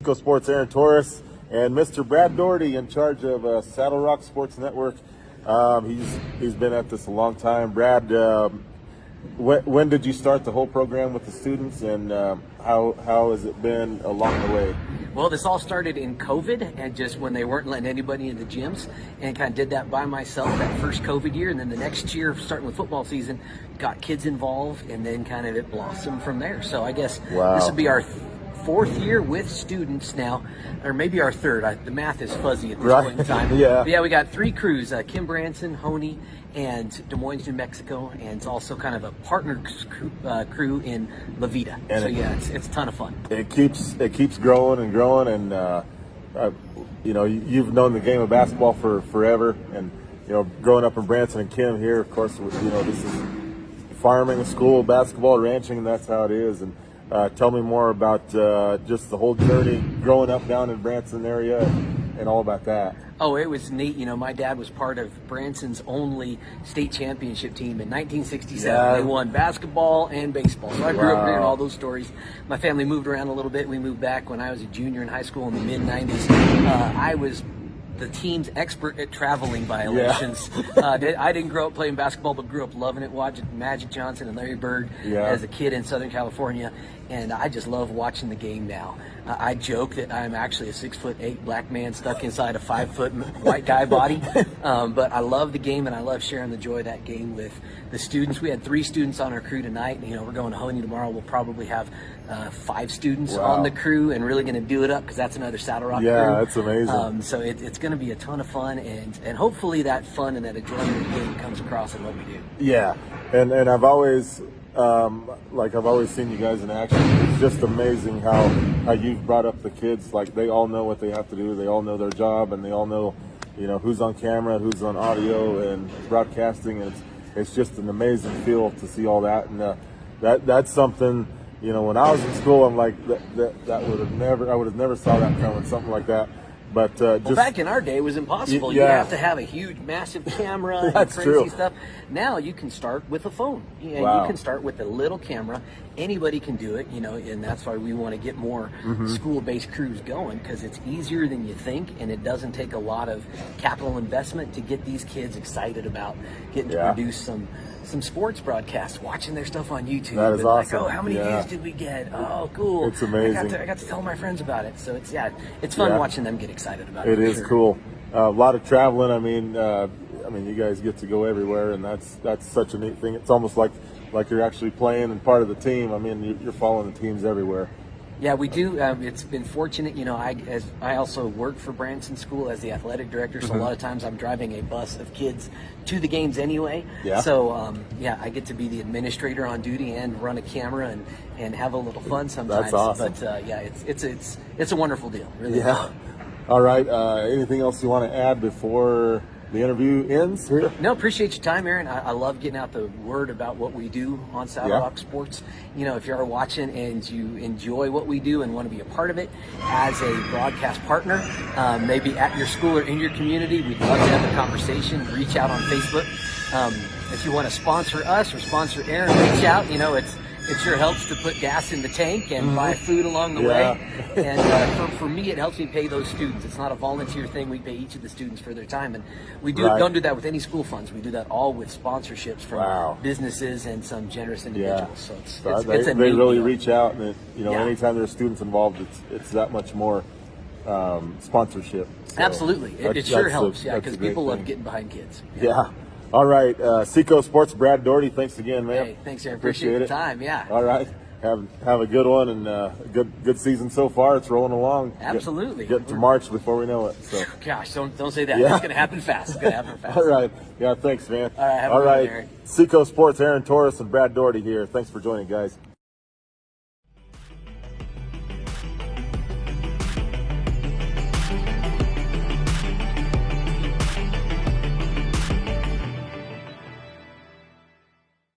SECO Sports, Aaron Torres, and Mr. Brad Doherty in charge of Saddlerock Sports Network. He's been at this a long time. Brad, when did you start the whole program with the students, and how has it been along the way? Well, this all started in COVID, and just when they weren't letting anybody in the gyms, and kind of did that by myself that first COVID year, and then the next year, starting with football season, got kids involved, and then kind of it blossomed from there. So I guess This will be our fourth year with students now, or maybe our third. The math is fuzzy at this point in time. Yeah. But yeah, we got three crews: Kim-Branson, Honey, and Des Moines, New Mexico, and it's also kind of a partner crew in La Vida. And so yeah, it's a ton of fun. It keeps growing and growing, and you know, you've known the game of basketball for forever, and you know, growing up in Branson and Kim here, of course, you know, this is farming, school, basketball, ranching, and that's how it is. And tell me more about just the whole journey growing up down in Branson area and all about that. Oh, it was neat. You know, my dad was part of Branson's only state championship team in 1967. Yeah. They won basketball and baseball. So I grew up hearing all those stories. My family moved around a little bit. We moved back when I was a junior in high school in the mid-'90s. I was the team's expert at traveling violations. Yeah. I didn't grow up playing basketball, but grew up loving it, watching Magic Johnson and Larry Bird as a kid in Southern California, and I just love watching the game now. I joke that I'm actually a 6'8" black man stuck inside a 5-foot white guy body, but I love the game, and I love sharing the joy of that game with the students. We had 3 students on our crew tonight. You know, we're going to Honey tomorrow. We'll probably have 5 students on the crew, and really going to do it up because that's another Saddlerock crew. Yeah, that's amazing. So it's going to be a ton of fun, and hopefully that fun and that enjoyment of the game comes across in what we do. Yeah, and I've always seen you guys in action. It's just amazing how you've brought up the kids. Like, they all know what they have to do. They all know their job, and they all know, you know, who's on camera, who's on audio and broadcasting. And it's just an amazing feel to see all that. And that's something, you know, when I was in school, I'm like, I would have never saw that coming, something like that. But back in our day, it was impossible. Yeah. You have to have a huge, massive camera and crazy stuff. Now you can start with a phone. You can start with a little camera. Anybody can do it, you know, and that's why we want to get more school-based crews going, because it's easier than you think, and it doesn't take a lot of capital investment to get these kids excited about getting to produce some sports broadcasts, watching their stuff on YouTube. That is awesome. Like, oh, how many views did we get? Oh, cool. It's amazing. I got to tell my friends about it. So it's fun watching them get excited about it. It is cool. A lot of traveling. I mean, you guys get to go everywhere, and that's such a neat thing. It's almost like you're actually playing and part of the team. I mean, you're following the teams everywhere. Yeah, we do. It's been fortunate, you know. I also work for Branson School as the athletic director, so a lot of times I'm driving a bus of kids to the games anyway. Yeah. So I get to be the administrator on duty and run a camera and have a little fun sometimes. That's awesome. But it's a wonderful deal. Really. Yeah. All right. Anything else you want to add before the interview ends here? No, appreciate your time, Aaron. I love getting out the word about what we do on Saddlerock Sports. You know, if you're watching and you enjoy what we do and want to be a part of it as a broadcast partner, maybe at your school or in your community, we'd love to have a conversation. Reach out on Facebook. If you want to sponsor us or sponsor Aaron, reach out. You know, it sure helps to put gas in the tank and buy food along the way. And for me, it helps me pay those students. It's not a volunteer thing. We pay each of the students for their time. And we don't do that with any school funds. We do that all with sponsorships from businesses and some generous individuals. So they really reach out, and anytime there's students involved, it's that much more sponsorship. So absolutely. It sure helps, because people love getting behind kids. Yeah. All right, SECO Sports, Brad Doherty, thanks again, man. Hey, thanks, Aaron. Appreciate the time, All right, have a good one, and good season so far. It's rolling along. Absolutely. Get to March before we know it. So. Gosh, don't say that. It's going to happen fast. It's going to happen fast. All right. Yeah, thanks, man. All right, have a good one, Aaron. SECO Sports, Aaron Torres and Brad Doherty here. Thanks for joining, guys.